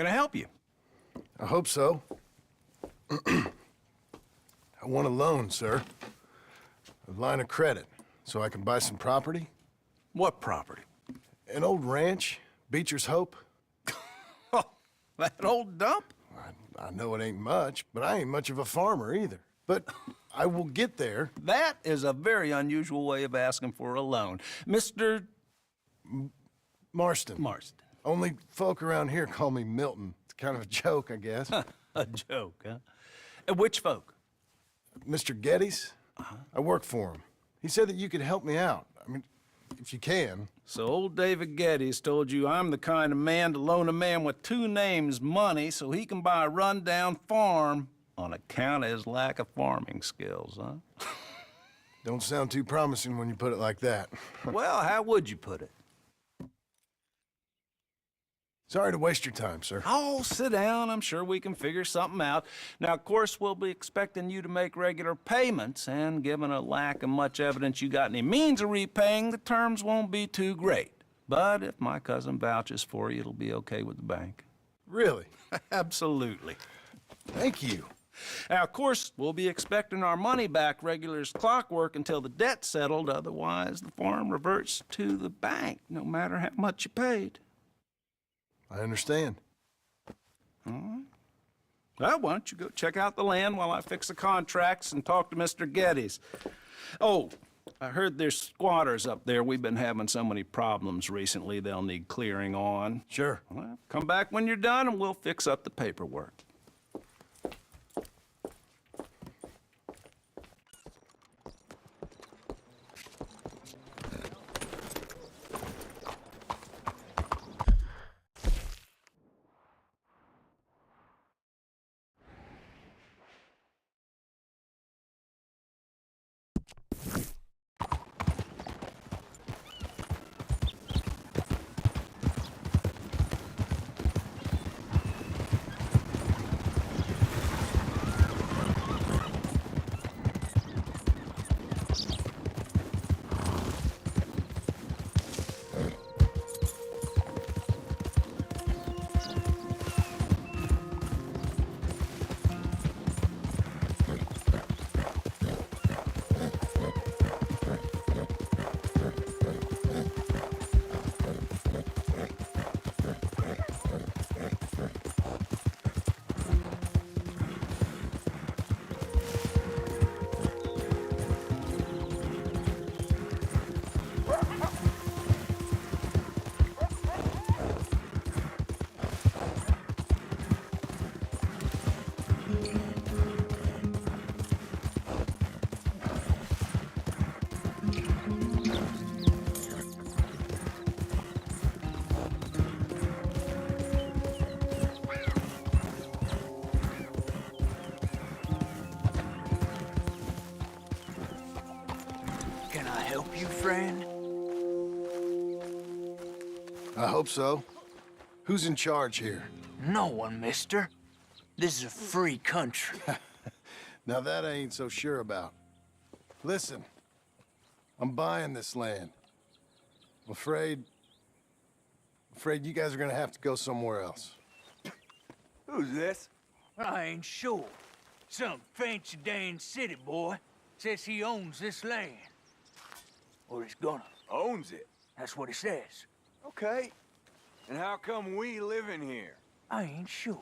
Can I help you? I hope so. I want a loan, sir. A line of credit, so I can buy some property. What property? An old ranch, Beecher's Hope. Oh, that old dump? I know it ain't much, but I ain't much of a farmer either. But I will get there. That is a very unusual way of asking for a loan. Mr. Marston. Marston. Only folk around here call me Milton. It's kind of a joke, I guess. A joke, huh? Which folk? Mr. Geddes? I work for him. He said that you could help me out. I mean, if you can. So old David Geddes told you I'm the kind of man to loan a man with two names money so he can buy a rundown farm on account of his lack of farming skills, huh? Don't sound too promising when you put it like that. Well, how would you put it? Sorry to waste your time, sir. Oh, sit down. I'm sure we can figure something out. Now, of course, we'll be expecting you to make regular payments, and given a lack of much evidence you got any means of repaying, the terms won't be too great. But if my cousin vouches for you, it'll be okay with the bank. Really? Absolutely. Thank you. Now, of course, we'll be expecting our money back regular as clockwork until the debt's settled. Otherwise, the farm reverts to the bank, no matter how much you paid. I understand. All right. Well, why don't you go check out the land while I fix the contracts and talk to Mr. Geddes. Oh, I heard there's squatters up there. We've been having so many problems recently, they'll need clearing on. Sure. Well, come back when you're done and we'll fix up the paperwork. Can I help you, friend? I hope so. Who's in charge here? No one, mister. This is a free country. Now that I ain't so sure about. Listen, I'm buying this land. I'm afraid you guys are gonna have to go somewhere else. Who's this? I ain't sure. Some fancy Dan city boy says he owns this land. Or he's gonna. Owns it. That's what he says. Okay. And how come we live in here? I ain't sure.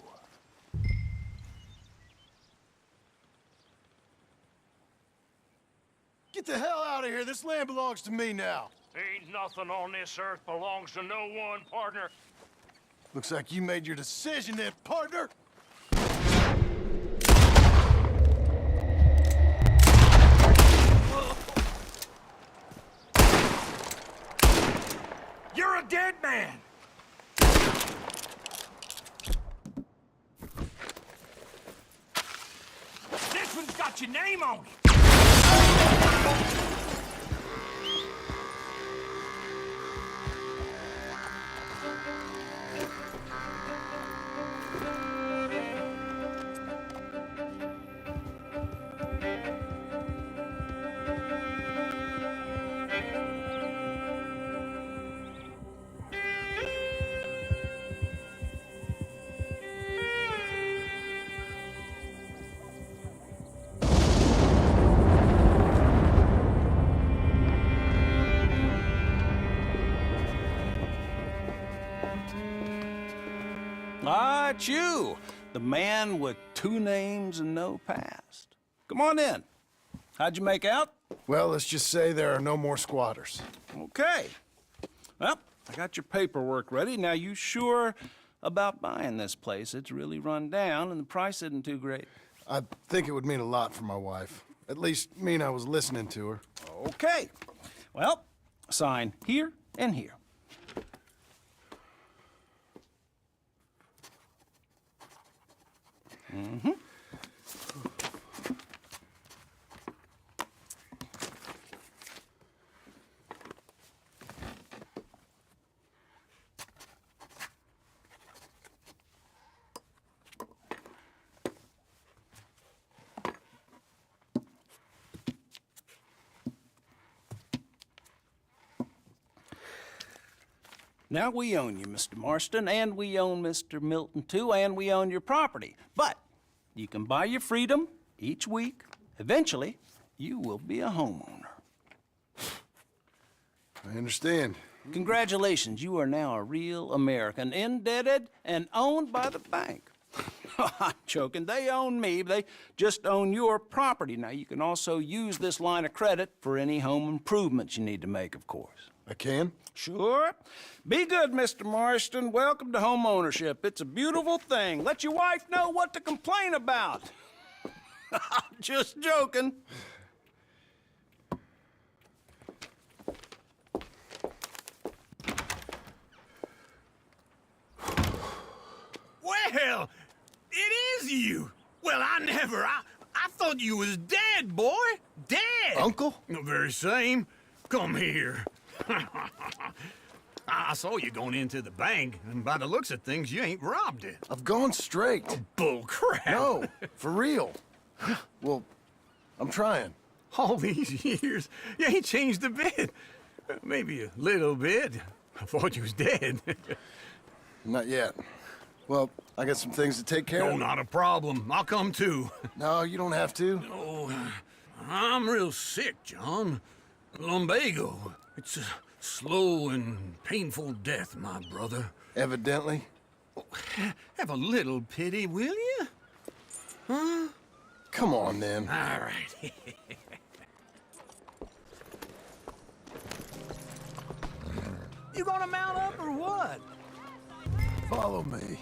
Get the hell out of here! This land belongs to me now! Ain't nothing on this earth belongs to no one, partner. Looks like you made your decision then, partner! You're a dead man! This one's got your name on it! Ah, it's you, the man with 2 names and no past. Come on in. How'd you make out? Well, let's just say there are no more squatters. Okay. Well, I got your paperwork ready. Now, you sure about buying this place? It's really run down, and the price isn't too great. I think it would mean a lot for my wife. At least mean I was listening to her. Okay. Well, sign here and here. Mm-hmm. Now, we own you, Mr. Marston, and we own Mr. Milton, too, and we own your property. But you can buy your freedom each week. Eventually, you will be a homeowner. I understand. Congratulations, you are now a real American, indebted and owned by the bank. I'm joking. They own me. They just own your property. Now, you can also use this line of credit for any home improvements you need to make, of course. I can? Sure. Be good, Mr. Marston. Welcome to home ownership. It's a beautiful thing. Let your wife know what to complain about. I'm just joking. Well, it is you. Well, I thought you was dead, boy. Dead. Uncle? The very same. Come here. I saw you going into the bank, and by the looks of things, you ain't robbed it. I've gone straight. Bull crap. No, for real. Well, I'm trying. All these years, you ain't changed a bit. Maybe a little bit. I thought you was dead. Not yet. Well, I got some things to take care No, of. not a problem. I'll come too. No, you don't have to. Oh, I'm real sick, John. Lumbago. It's a slow and painful death, my brother. Evidently. Have a little pity, will you? Huh? Come on, then. All right. You gonna mount up or what? Follow me.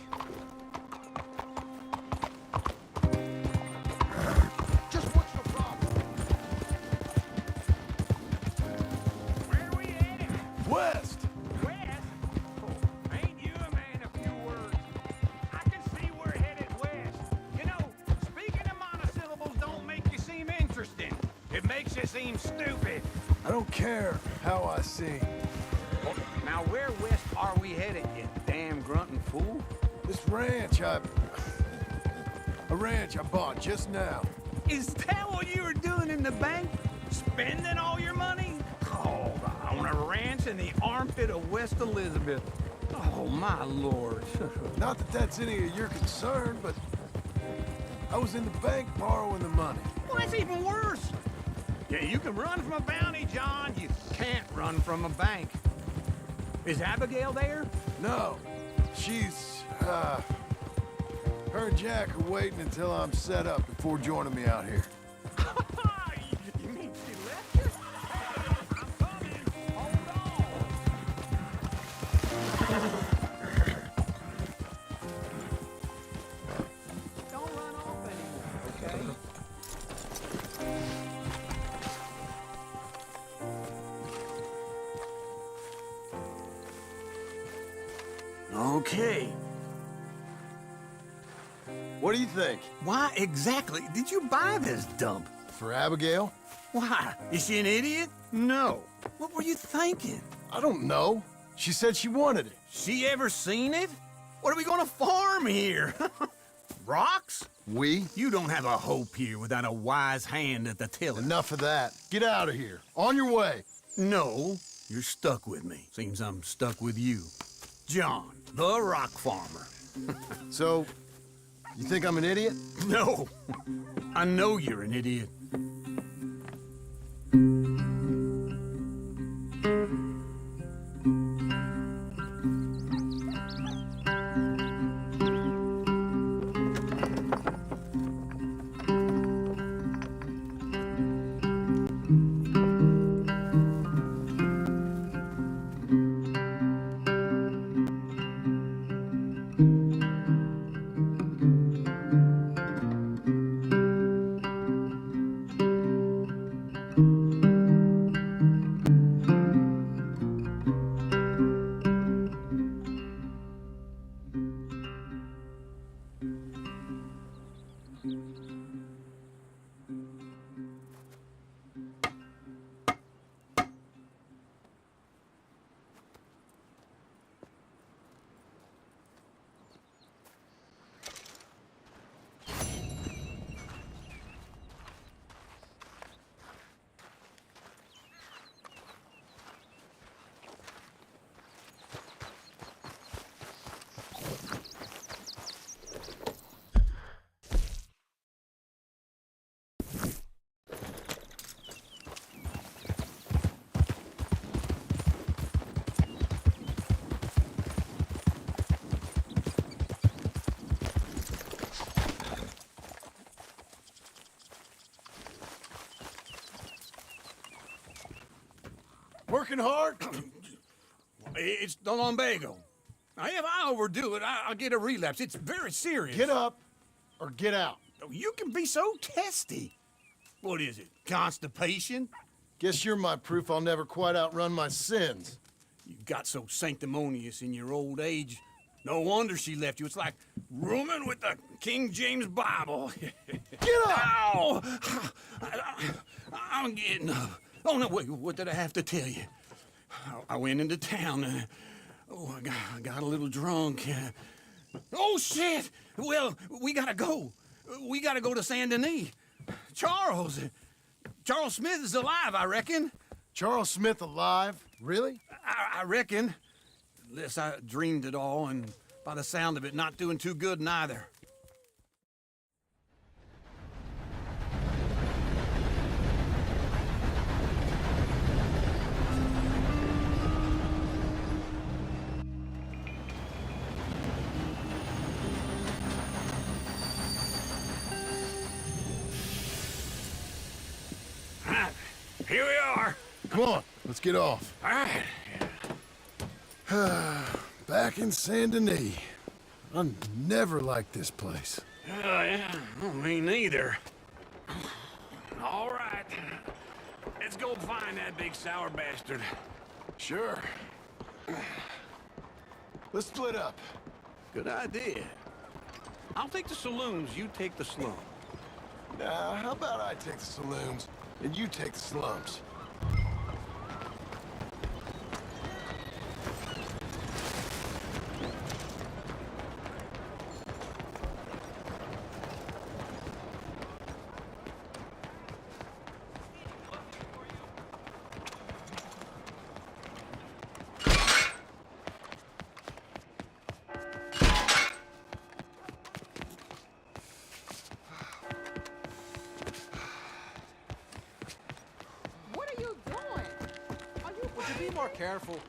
Just what's your problem? Where are we headed? West! West? Oh, ain't you a man of few words? I can see we're headed west. You know, speaking of monosyllables don't make you seem interesting. It makes you seem stupid. I don't care how I sing. Now, where west are we headed, you damn grunting fool? This ranch a ranch I bought just now. Is that what you were doing in the bank? Spending all your money? Oh, on a ranch in the armpit of West Elizabeth. Oh, my lord. Not that that's any of your concern, but I was in the bank borrowing the money. Well, that's even worse. Yeah, you can run from a bounty, John. You can't run from a bank. Is Abigail there? No, she's, her and Jack are waiting until I'm set up before joining me out here. You mean she left you? I'm coming. Hold on. Don't run off anymore, okay? Okay. What do you think? Why exactly did you buy this dump? For Abigail? Why? Is she an idiot? No. What were you thinking? I don't know. She said she wanted it. She ever seen it? What are we gonna farm here? Rocks? We? You don't have a hope here without a wise hand at the tiller. Enough of that. Get out of here. On your way. No, you're stuck with me. Seems I'm stuck with you. John, the rock farmer. So, you think I'm an idiot? No, I know you're an idiot. Working hard? It's the lumbago. Now, if I overdo it, I'll get a relapse. It's very serious. Get up or get out. You can be so testy. What is it, constipation? Guess you're my proof I'll never quite outrun my sins. You got so sanctimonious in your old age. No wonder she left you. It's like rooming with the King James Bible. Get up! Ow! I'm getting up. Oh, no, wait, what did I have to tell you? I went into town. I got a little drunk. Oh, shit! Well, we gotta go. We gotta go to Saint Denis. Charles Smith is alive, I reckon. Charles Smith alive? Really? I reckon. Unless I dreamed it all, and by the sound of it, not doing too good neither. Here we are. Come on, let's get off. All right. Back in Saint Denis. I never liked this place. Yeah, me neither. All right. Let's go find that big sour bastard. Sure. Let's split up. Good idea. I'll take the saloons, you take the slum. Now, how about I take the saloons and you take the slums? What are you doing? Would you be more careful?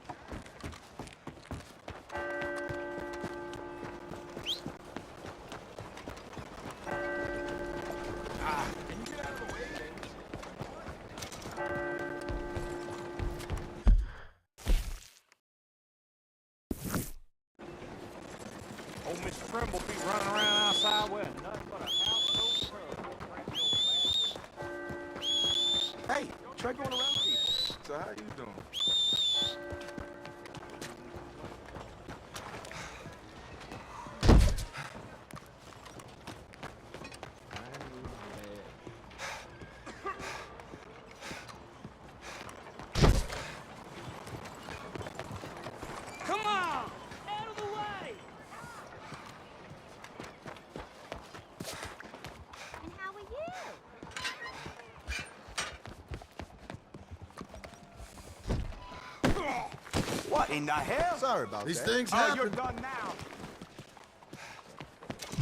Old Miss Trimble be running around outside with nothing but a house coat. Hey, try going around people. So how you doing? Come on! Out of the way! And how are you? What in the hell? Sorry about These that. things Oh, happen. you're done now.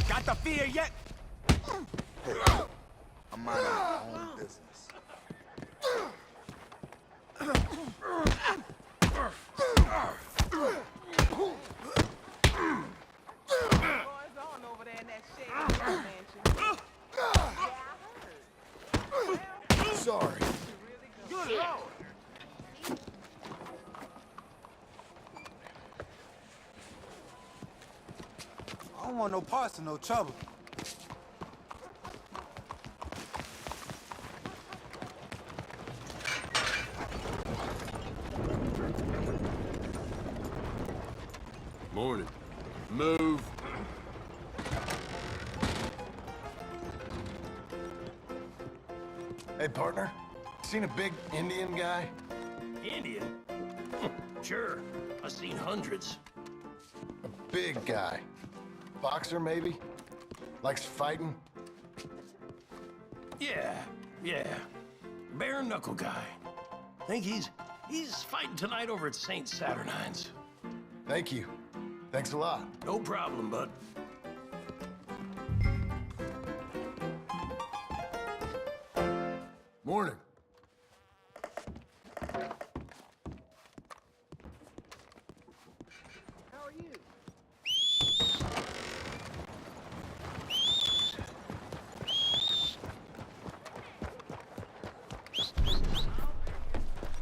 Got the fear yet? I'm minding my own business. Boys on over there in that shade mansion. Yeah, I heard. Sorry. Good Lord! I don't want no parts of no trouble. Morning. Move. Hey, partner. Seen a big Indian guy? Indian? Sure. I've seen hundreds. A big guy. Boxer, maybe? Likes fighting? Yeah. Bare knuckle guy. Think he's fighting tonight over at St. Saturnine's. Thank you. Thanks a lot. No problem, bud. Morning. How are you?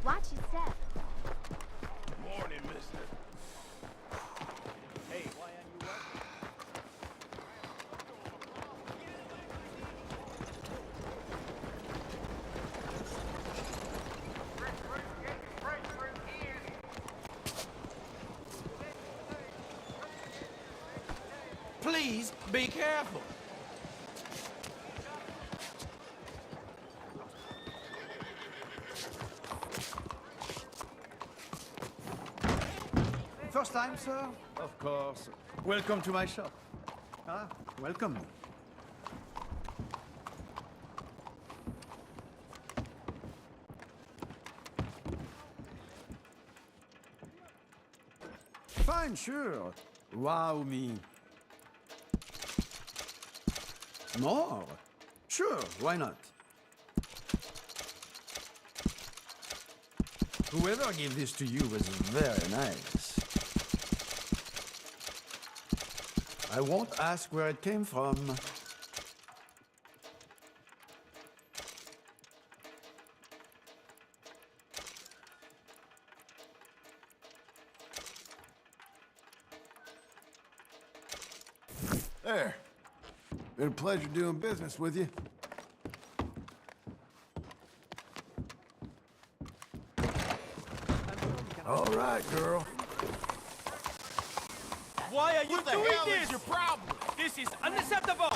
Watch your step. Please be careful. First time, sir? Of course. Welcome to my shop. Ah, welcome. Fine, sure. Wow me. More? Sure, why not? Whoever gave this to you was very nice. I won't ask where it came from. There. Been a pleasure doing business with you. All right, girl. Why are you doing this? Your problem? This is unacceptable.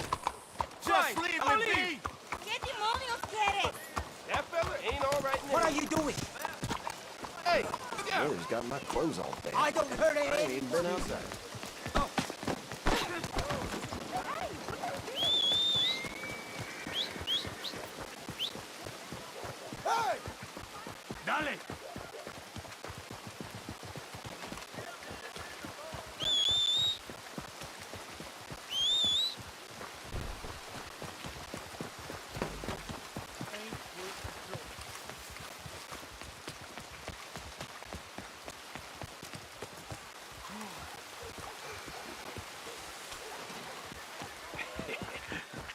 Just leave me be. ¿Qué demonios quieres? That fella ain't all right now. What are you doing? Hey, look out. He's got my clothes all bad. I don't hurt I ain't anything. even been outside. Hey! Dale.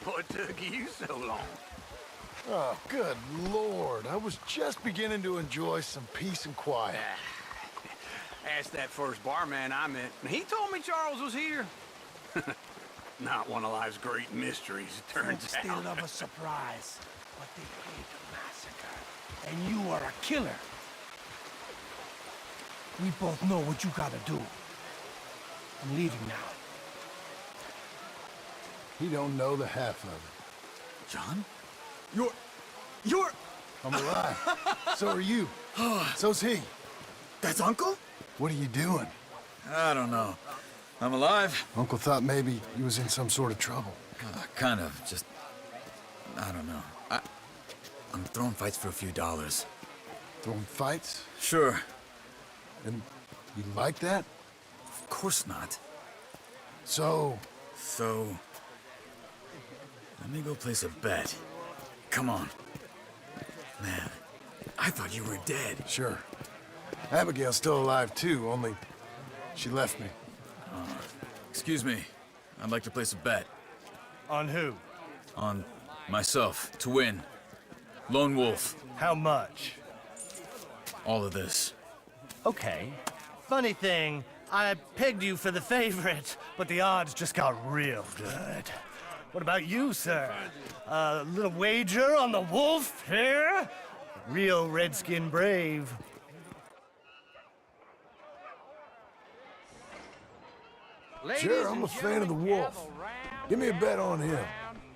What took you so long? Oh, good Lord. I was just beginning to enjoy some peace and quiet. Asked that first barman I met, and he told me Charles was here. Not one of life's great mysteries, it turns Folks out. still love a surprise, but they hate a massacre. And you are a killer. We both know what you gotta do. I'm leaving now. He don't know the half of it. John? You're... I'm alive. So are you. So's he. That's Uncle? What are you doing? I don't know. I'm alive. Uncle thought maybe he was in some sort of trouble. Kind of. Just... I don't know. I'm throwing fights for a few dollars. Throwing fights? Sure. And you like that? Of course not. So... So... Let me go place a bet. Come on. Man, I thought you were dead. Sure. Abigail's still alive too, only she left me. Excuse me. I'd like to place a bet. On who? On myself, to win. Lone Wolf. How much? All of this. Okay. Funny thing, I pegged you for the favorite, but the odds just got real good. What about you, sir? A little wager on the wolf here? Real redskin brave. Sure, I'm a fan of the wolf. Give me a bet on him.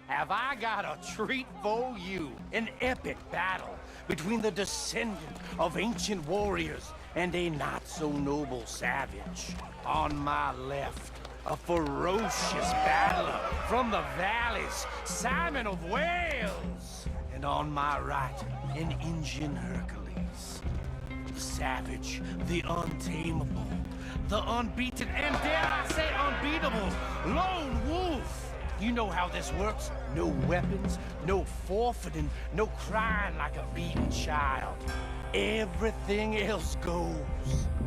Have I got a treat for you? An epic battle between the descendant of ancient warriors and a not-so-noble savage. On my left, a ferocious battler from the valleys, Simon of Wales. And on my right, an Indian Hercules. The savage, the untamable, the unbeaten, and dare I say unbeatable, Lone Wolf. You know how this works. No weapons, no forfeiting, no crying like a beaten child. Everything else goes.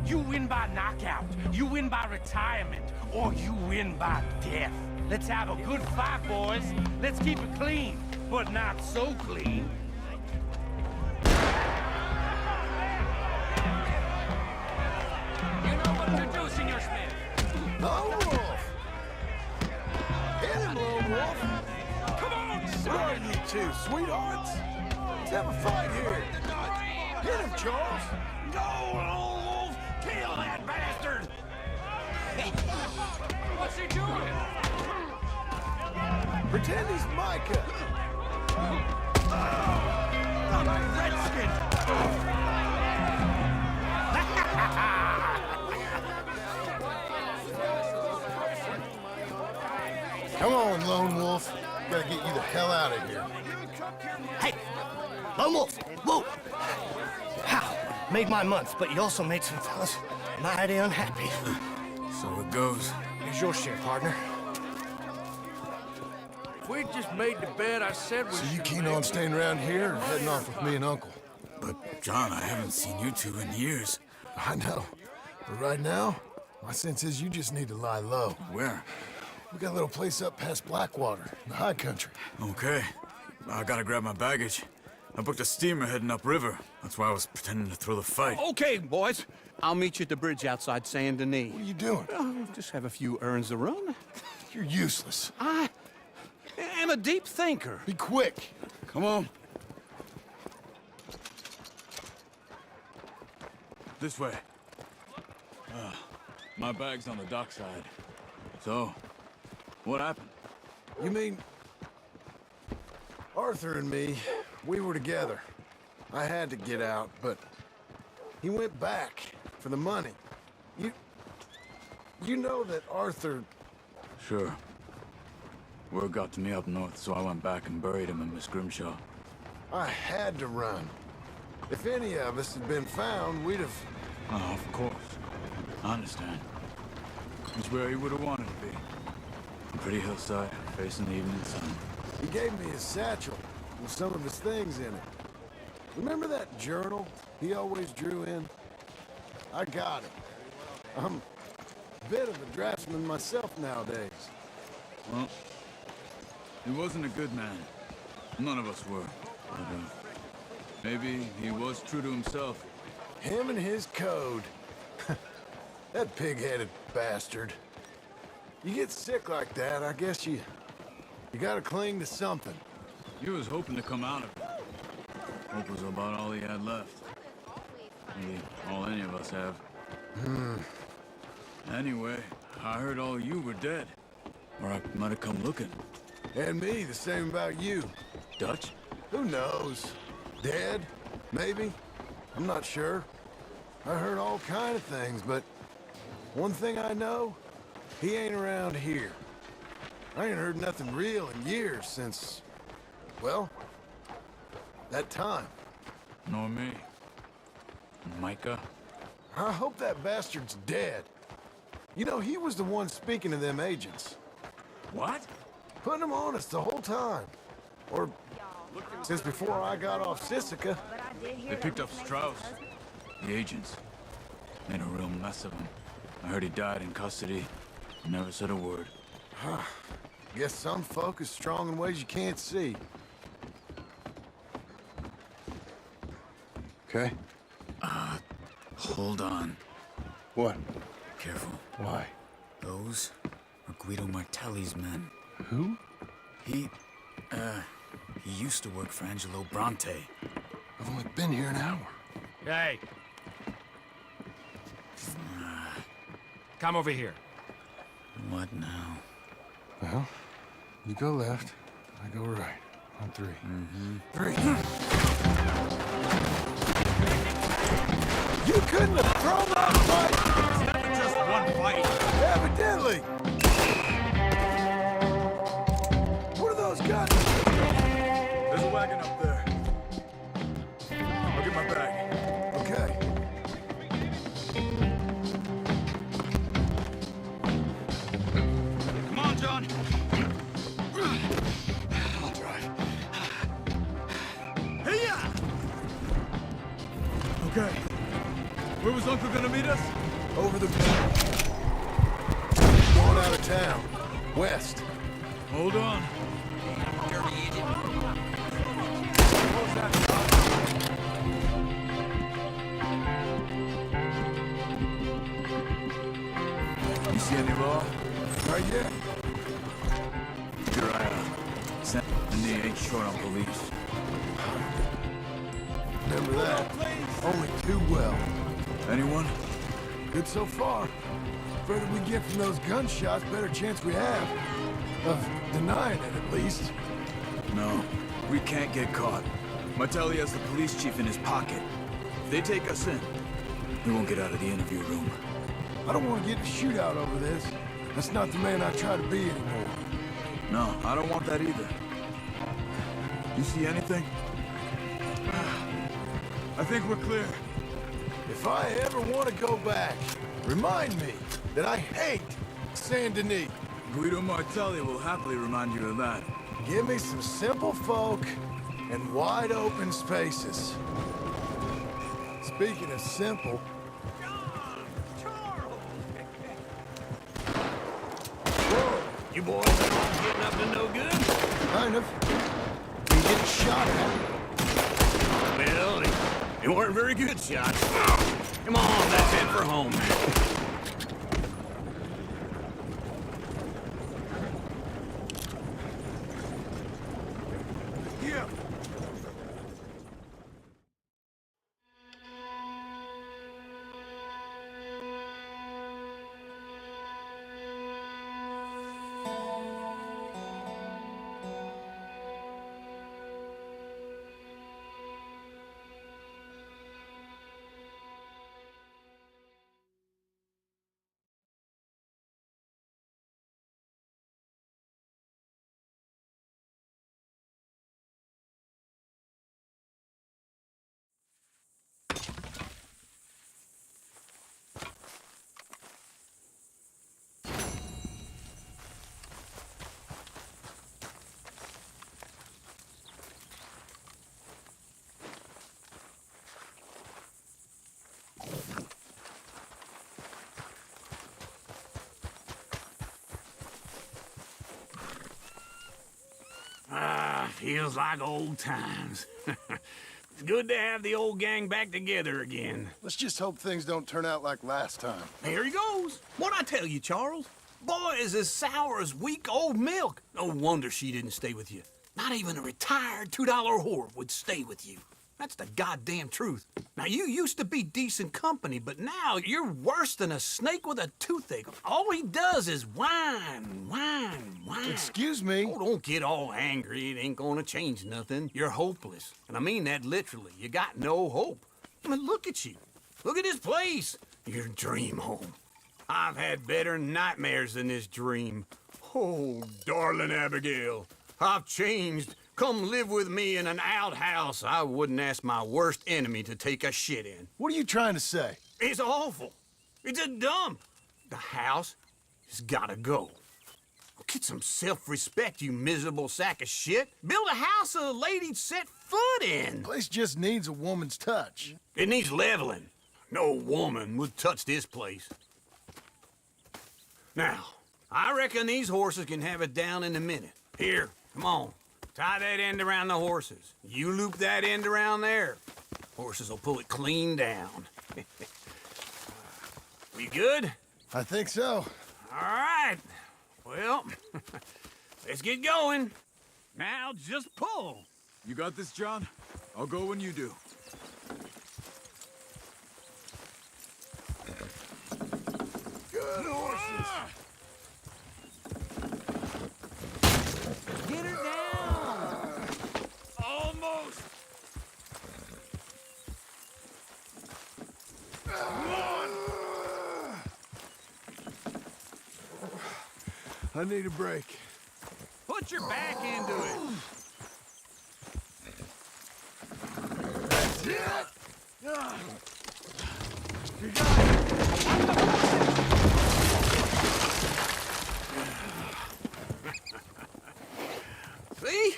You win by knockout, you win by retirement, or you win by death. Let's have a good fight, boys. Let's keep it clean, but not so clean. You know what to do, Senor Smith. Lone Wolf! Hit him, Lone Wolf! Come on, What are you two, sweethearts? Let's have a fight here. Hit him, Charles! Go, Lone Wolf! Kill that bastard! What's he doing? Pretend he's Micah. I'm a redskin. Come on, Lone Wolf. Gotta get you the hell out of here. Hey, Lone Wolf, whoa! How? Made my month, but you also made some fellas mighty unhappy. So it goes. Here's your share, partner. If we'd just made the bed I said we So you should keen make, on staying around here or heading off with me and Uncle? But, John, I haven't seen you two in years. I know. But right now, my sense is you just need to lie low. Where? We got a little place up past Blackwater, in the high country. Okay. I gotta grab my baggage. I booked a steamer heading upriver. That's why I was pretending to throw the fight. Okay, boys. I'll meet you at the bridge outside Saint Denis. What are you doing? Just have a few errands to run. You're useless. I am a deep thinker. Be quick. Come on. This way. My bag's on the dockside. So, what happened? You mean... Arthur and me, we were together. I had to get out, but he went back for the money. You know that Arthur... Sure. Word got to me up north, so I went back and buried him in Miss Grimshaw. I had to run. If any of us had been found, we'd have... Oh, of course. I understand. It's where he would have wanted to be. A pretty hillside, facing the evening sun. He gave me his satchel with some of his things in it. Remember that journal he always drew in? I got it. I'm a bit of a draftsman myself nowadays. Well, he wasn't a good man. None of us were. But, maybe he was true to himself. Him and his code. That pig-headed bastard. You get sick like that, I guess you gotta cling to something. He was hoping to come out of it. Hope was about all he had left. Maybe all any of us have. Anyway, I heard all you were dead. Or I might have come looking. And me, the same about you. Dutch? Who knows? Dead? Maybe? I'm not sure. I heard all kind of things, but one thing I know, he ain't around here. I ain't heard nothing real in years since, well, that time. Nor me. Micah? I hope that bastard's dead. You know, he was the one speaking to them agents. What? Putting them on us the whole time. Or since before I got off Sisika. They picked up Strauss. The agents. Made a real mess of him. I heard he died in custody. Never said a word. Guess some folk is strong in ways you can't see. Okay? Hold on. What? Careful. Why? Those are Guido Martelli's men. Who? He used to work for Angelo Bronte. I've only been here an hour. Hey. Come over here. What now? Well, you go left, I go right. On three. Three. You couldn't have thrown that fight! It's never just one fight. Evidently! What are those guns? There's a wagon up there. I'll get my bag. Okay. Come on, John. I'll drive. Hey-ya! Okay. Where was Uncle gonna meet us? Over the... Going out of town. West. Hold on. Dirty idiot. You see any law? Right yet? Uriah. Sandy ain't short on police. Remember that. Only too well. Anyone? Good so far. Further we get from those gunshots, better chance we have. Of denying it, at least. No, we can't get caught. Martelli has the police chief in his pocket. If they take us in, we won't get out of the interview room. I don't want to get in a shootout over this. That's not the man I try to be anymore. No, I don't want that either. You see anything? I think we're clear. If I ever want to go back, remind me that I hate Saint Denis. Guido Martelli will happily remind you of that. Give me some simple folk and wide open spaces. Speaking of simple, You boys are getting up to no good? kind of. You get shot at. Well, they weren't very good shots. Come on, let's head for home. Yeah. Feels like old times. It's good to have the old gang back together again. Let's just hope things don't turn out like last time. Here he goes. What'd I tell you, Charles? Boy is as sour as weak old milk. No wonder she didn't stay with you. Not even a retired $2 whore would stay with you. That's the goddamn truth. Now, you used to be decent company, but now you're worse than a snake with a toothache. All he does is whine, whine, whine. Excuse me? Oh, don't get all angry. It ain't gonna change nothing. You're hopeless. And I mean that literally. You got no hope. I mean, look at you. Look at this place. Your dream home. I've had better nightmares than this dream. Oh, darling Abigail, I've changed. Come live with me in an outhouse I wouldn't ask my worst enemy to take a shit in. What are you trying to say? It's awful. It's a dump. The house has gotta go. Get some self-respect, you miserable sack of shit. Build a house a lady'd set foot in. The place just needs a woman's touch. It needs leveling. No woman would touch this place. Now, I reckon these horses can have it down in a minute. Here, come on. Tie that end around the horses. You loop that end around there. Horses will pull it clean down. We good? I think so. All right. Well, let's get going. Now just pull. You got this, John? I'll go when you do. Good horses. Get her down! Almost. I need a break. Put your back into it. That's it. You got See?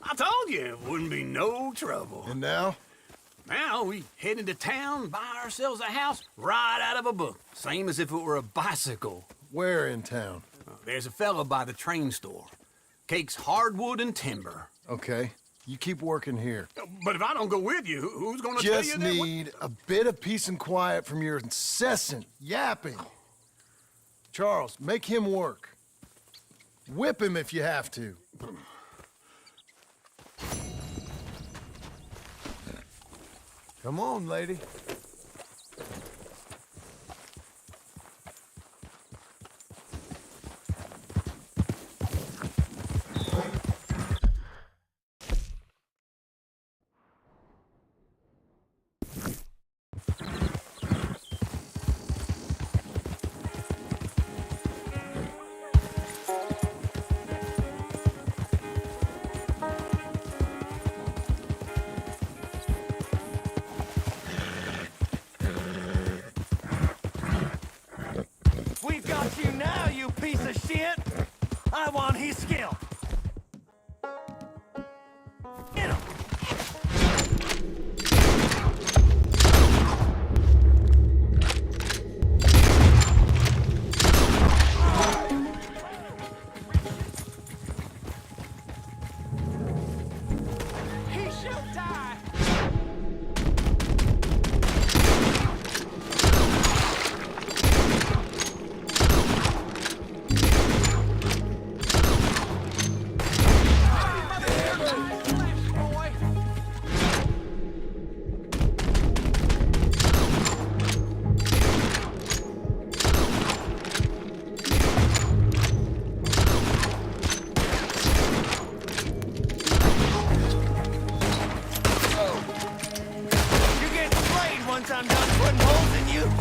I told you it wouldn't be no trouble. And now? Now we head into town, buy ourselves a house right out of a book. Same as if it were a bicycle. Where in town? There's a fella by the train store. Cakes hardwood and timber. Okay. You keep working here. But if I don't go with you, who's gonna tell you Just that? need a bit of peace and quiet from your incessant yapping. Charles, make him work. Whip him if you have to. Come on, lady. piece of shit! I want his skill! Get him! He shall die. You're getting sprayed once I'm done putting holes in you!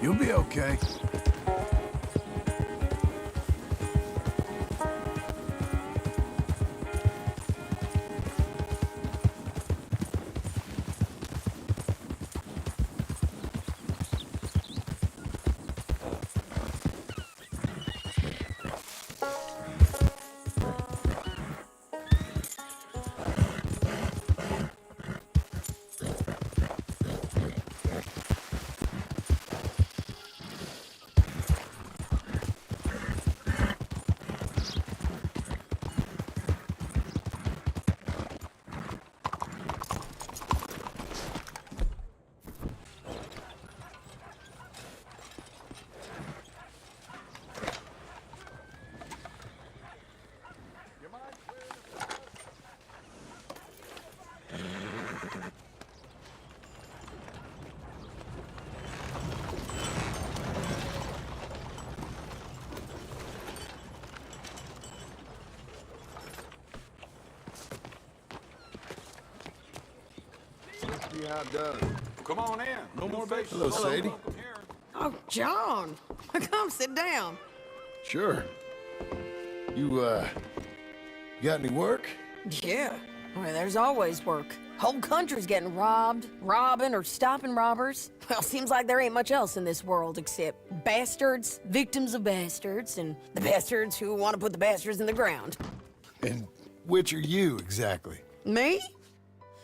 You'll be okay. Let's see how it does. Come on in. No more faces. Hello, Sadie. Oh, John. Come sit down. Sure. You got any work? Yeah. Well, there's always work. Whole country's getting robbed, robbing, or stopping robbers. Well, seems like there ain't much else in this world except bastards, victims of bastards, and the bastards who want to put the bastards in the ground. And which are you, exactly? Me?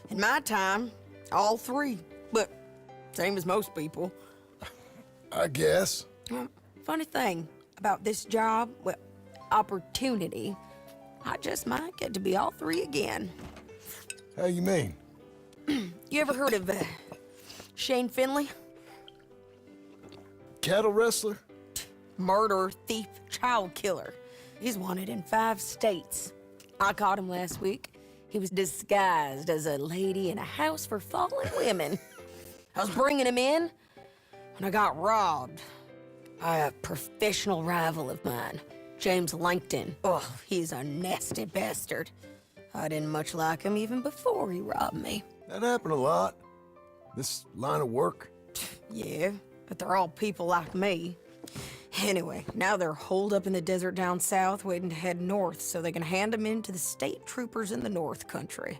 In my time, all three. But same as most people. I guess. Well, funny thing about this job, well, opportunity, I just might get to be all three again. How you mean? You ever heard of Shane Finley? Cattle wrestler? Murderer, thief, child killer. He's wanted in 5 states. I caught him last week. He was disguised as a lady in a house for fallen women. I was bringing him in when I got robbed by a professional rival of mine, James Langton. Oh, he's a nasty bastard. I didn't much like him even before he robbed me. That happened a lot. This line of work. Yeah, but they're all people like me. Anyway, now they're holed up in the desert down south, waiting to head north so they can hand them in to the state troopers in the north country.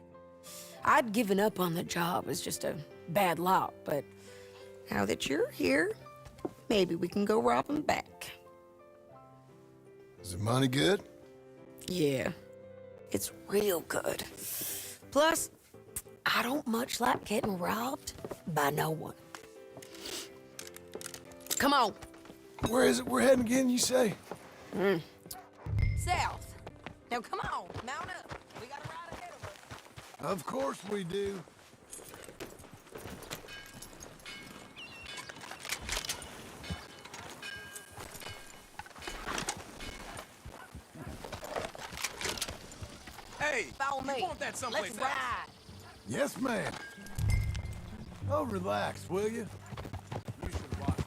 I'd given up on the job as just a bad lot, but now that you're here, maybe we can go rob them back. Is the money good? Yeah, it's real good. Plus, I don't much like getting robbed by no one. Come on. Where is it we're heading again, you say? South. Now, come on. Mount up. We got a ride ahead of us. Of course we do. Hey, Follow me. you want that someplace Let's else? ride. Yes, ma'am. Oh, relax, will you? You should watch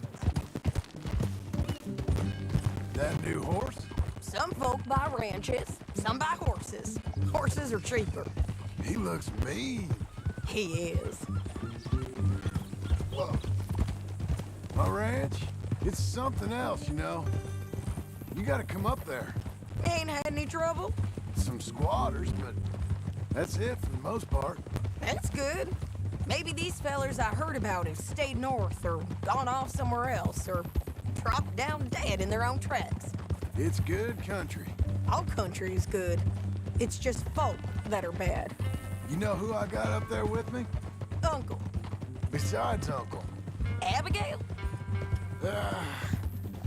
That new horse? Some folk buy ranches, some buy horses. Horses are cheaper. He looks mean. He is. Whoa. My ranch? It's something else, you know. You gotta come up there. Ain't had any trouble? Some squatters, but that's it for the most part. That's good. Maybe these fellers I heard about have stayed north or gone off somewhere else or dropped down dead in their own tracks. It's good country. All country is good. It's just folk that are bad. You know who I got up there with me? Uncle. Besides Uncle. Abigail?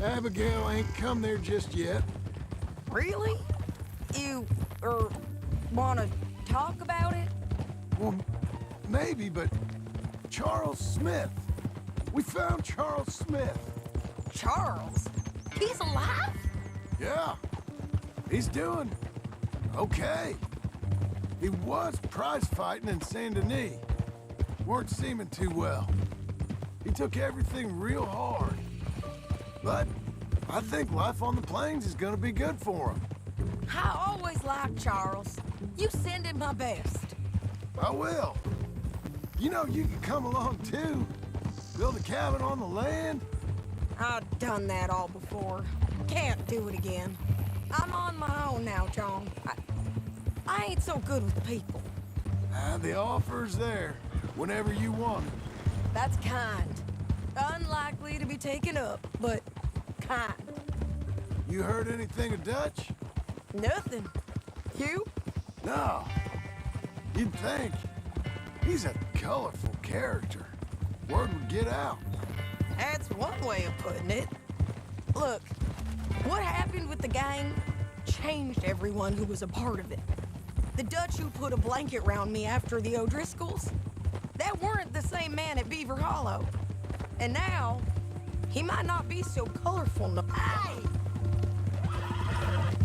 Abigail ain't come there just yet. Really? You, wanna talk about it? Well, maybe, but Charles Smith. We found Charles Smith. Charles? He's alive? Yeah. He's doing okay. He was prize fighting in Saint Denis. Weren't seeming too well. He took everything real hard. But I think life on the plains is gonna be good for him. I always liked Charles. You send him my best. I will. You know, you can come along too. Build a cabin on the land. I've done that all before. Can't do it again. I'm on my own now, John. I ain't so good with the people. The offer's there whenever you want it. That's kind. Unlikely to be taken up, but kind. You heard anything of Dutch? Nothing. You? No. You'd think. He's a colorful character. Word would get out. That's one way of putting it. Look, what happened with the gang changed everyone who was a part of it. The Dutch who put a blanket round me after the O'Driscolls, that weren't the same man at Beaver Hollow. And now, he might not be so colorful no— Hey!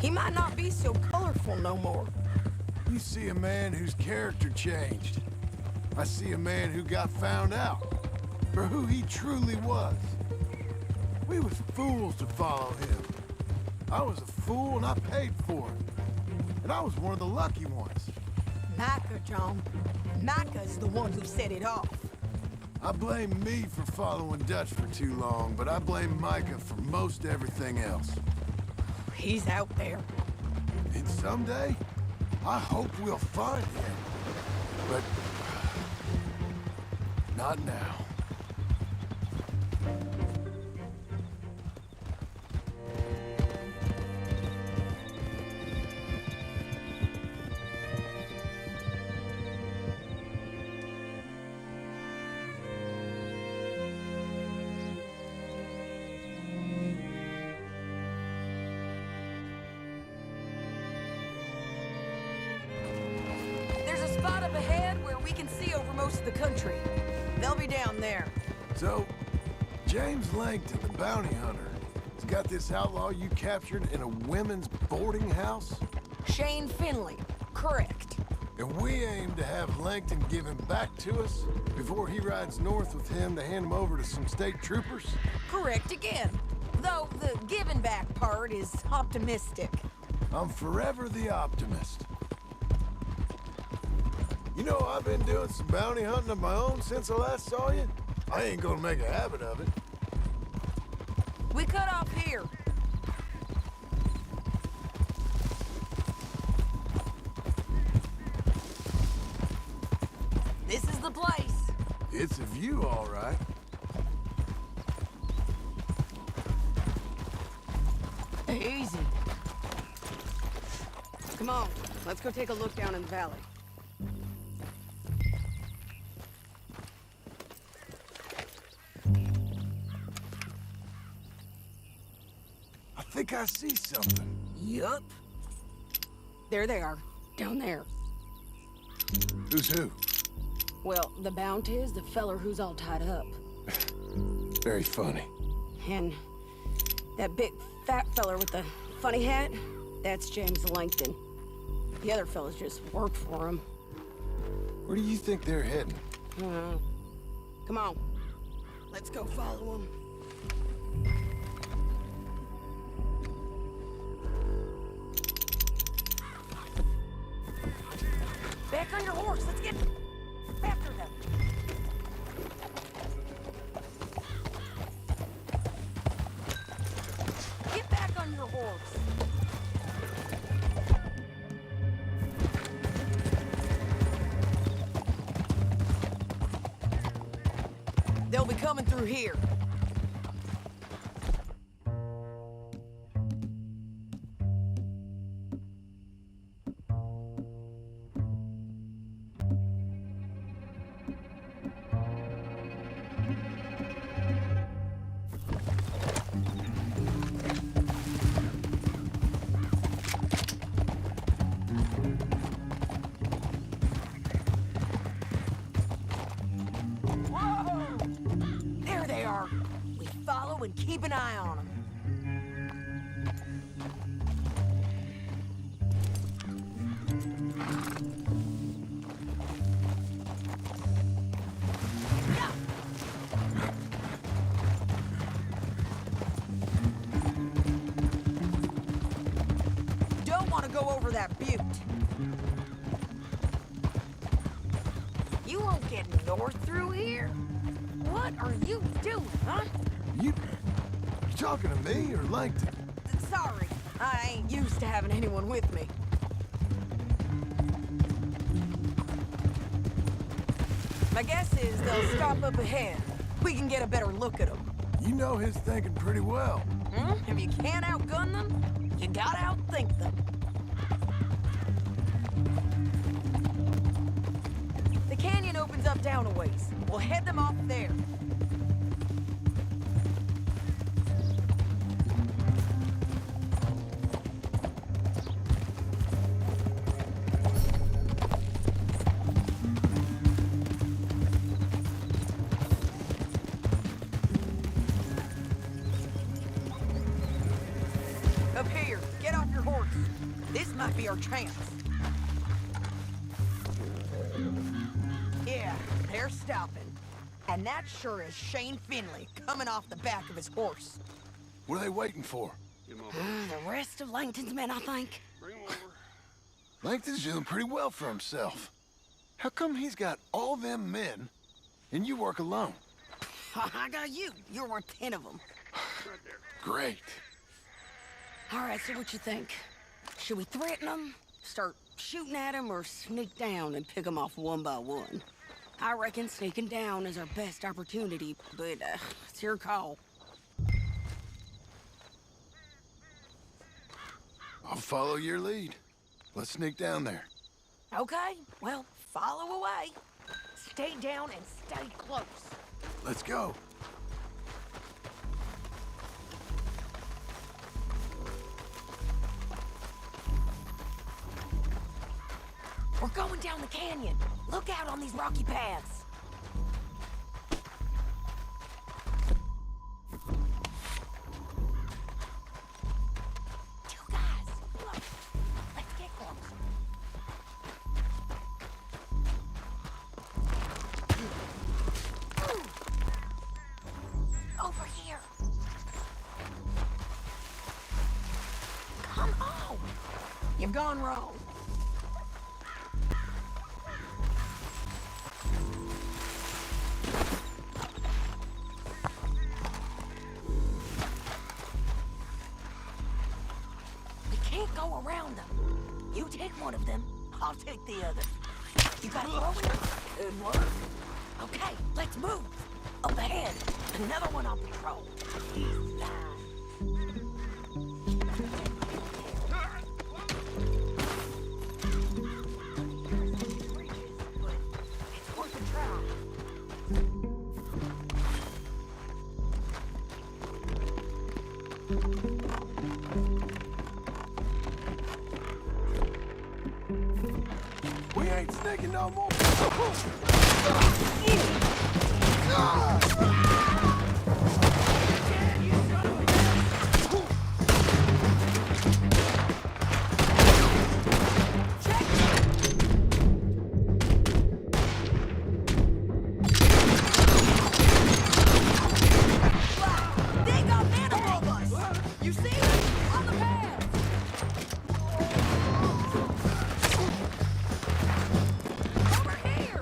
He might not be so colorful no more. You see a man whose character changed. I see a man who got found out for who he truly was. We was fools to follow him. I was a fool and I paid for it. And I was one of the lucky ones. Micah, John. Micah's the one who set it off. I blame me for following Dutch for too long, but I blame Micah for most everything else. He's out there. And someday, I hope we'll find him. But not now. Spot up ahead where we can see over most of the country. They'll be down there. So, James Langton, the bounty hunter, has got this outlaw you captured in a women's boarding house? Shane Finley, correct. And we aim to have Langton give him back to us before he rides north with him to hand him over to some state troopers? Correct again. Though the giving back part is optimistic. I'm forever the optimist. You know, I've been doing some bounty hunting of my own since I last saw you. I ain't gonna make a habit of it. We cut off here. This is the place. It's a view, all right. Easy. Come on, let's go take a look down in the valley. think I see something. Yup. There they are, down there. Who's who? Well, the bounty is the feller who's all tied up. Very funny. And that big fat feller with the funny hat, that's James Langton. The other fellas just work for him. Where do you think they're heading? Come on, let's go follow them. Back on your horse, let's get after them. Get back on your horse. They'll be coming through here. There they are. We follow and keep an eye on them. Don't want to go over that butte. You won't get north through here? What are you doing, huh? You talking to me or Langton? Sorry, I ain't used to having anyone with me. My guess is they'll stop up ahead. We can get a better look at them. You know his thinking pretty well. If you can't outgun them, you gotta outthink them. The canyon opens up down a ways. We'll head them off there. Up here, get off your horse. This might be our chance. Yeah, they're stopping. And that sure is Shane Finley coming off the back of his horse. What are they waiting for? The rest of Langton's men, I think. Langton's doing pretty well for himself. How come he's got all them men and you work alone? I got you. You're worth 10 of them. Great. All right, so what you think? Should we threaten them, start shooting at them, or sneak down and pick them off one by one? I reckon sneaking down is our best opportunity, but it's your call. I'll follow your lead. Let's sneak down there. Okay, well, follow away. Stay down and stay close. Let's go. We're going down the canyon. Look out on these rocky paths. You guys, look. Let's get close. Over here. Come on. You've gone wrong. Go around them. You take one of them, I'll take the other. You got it rolling? Good work. Okay, let's move. Up ahead, another one on patrol. It's worth a try. We ain't sneaking no more. They got men above us! You see them? On the path! Over here!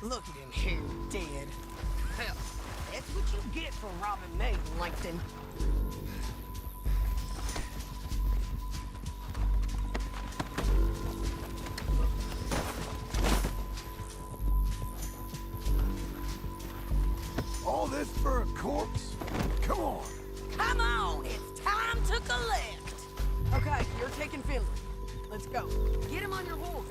Look at him here, dead. Hell, that's what you get for robbing me, Langton. All this for a corpse? Come on. Come on, it's time to collect. Okay, you're taking Finley. Let's go. Get him on your horse.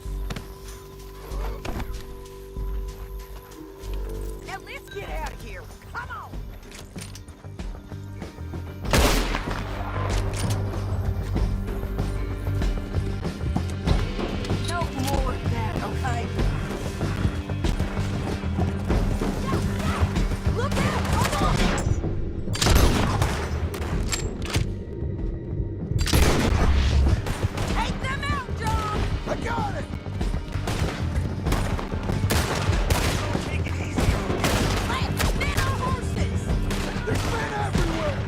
Now let's get out of here. Come on. No more of that, okay? Look out! Come on! Take them out, John! I got it! Take it easy. Let's men on horses! There's men everywhere!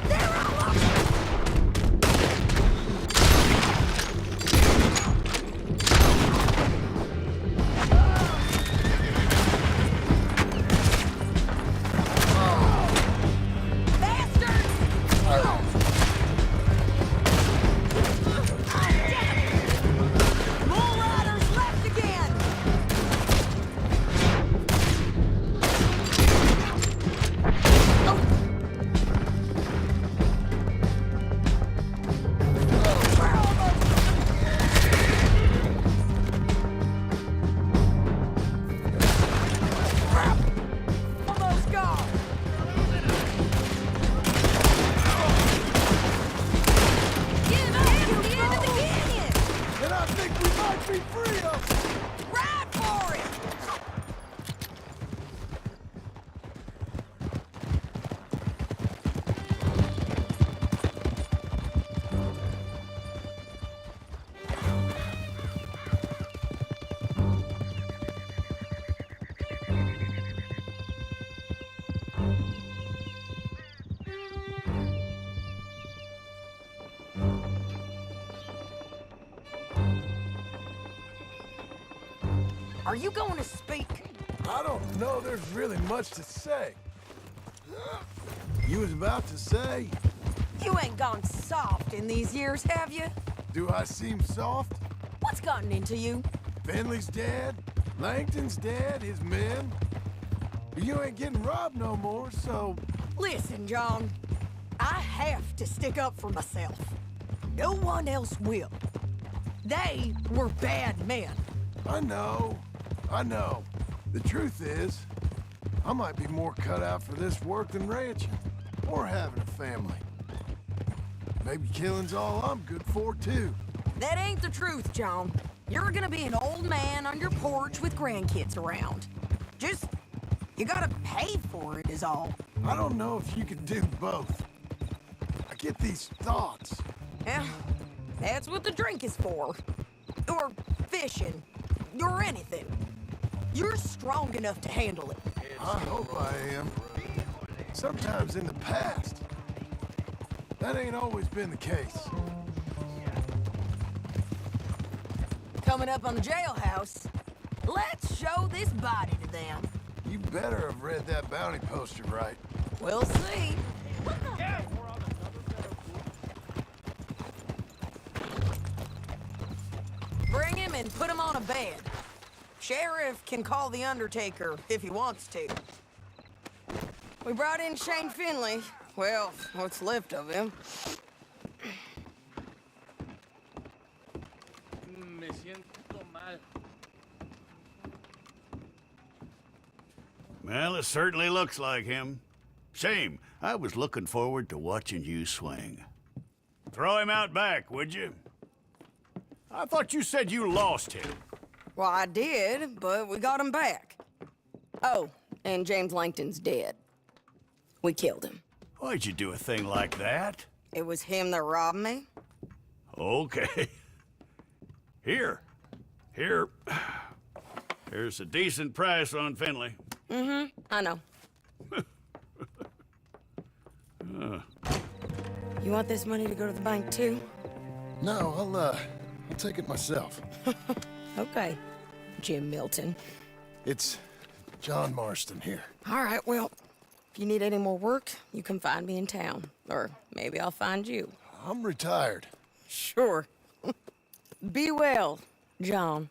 They're all up! Be free of them! Ride for it! Are you going to speak? I don't know there's really much to say. You was about to say, You ain't gone soft in these years, have you? do I seem soft? What's gotten into you? Finley's dead, Langton's dead, his men. You ain't getting robbed no more, so... Listen, John. I have to stick up for myself. No one else will. They were bad men. I know. The truth is, I might be more cut out for this work than ranching, or having a family. Maybe killing's all I'm good for, too. That ain't the truth, John. You're gonna be an old man on your porch with grandkids around. Just, you gotta pay for it is all. I don't know if you can do both. I get these thoughts. Yeah, that's what the drink is for. Or fishing. Or anything. You're strong enough to handle it. I hope I am. Sometimes in the past. That ain't always been the case. Coming up on the jailhouse, let's show this body to them. You better have read that bounty poster right. We'll see. Bring him and put him on a bed. Sheriff can call the Undertaker if he wants to. We brought in Shane Finley. Well, what's left of him. Well, it certainly looks like him. Shame. I was looking forward to watching you swing. Throw him out back, would you? I thought you said you lost him. Well, I did, but we got him back. Oh, and James Langton's dead. We killed him. Why'd you do a thing like that? It was him that robbed me. Okay. Here. Here's a decent price on Finley. Mm-hmm, I know. You want this money to go to the bank, too? No, I'll take it myself. Okay, Jim Milton. It's John Marston here. All right, well, if you need any more work, you can find me in town. Or maybe I'll find you. I'm retired. Sure. Be well, John.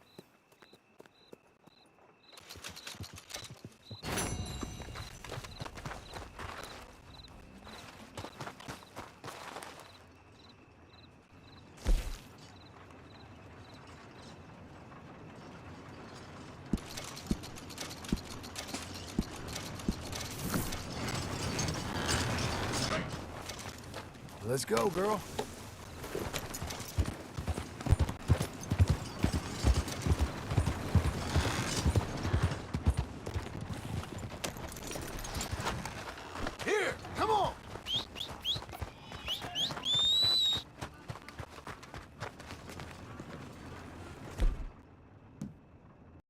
Let's go, girl. Here, come on.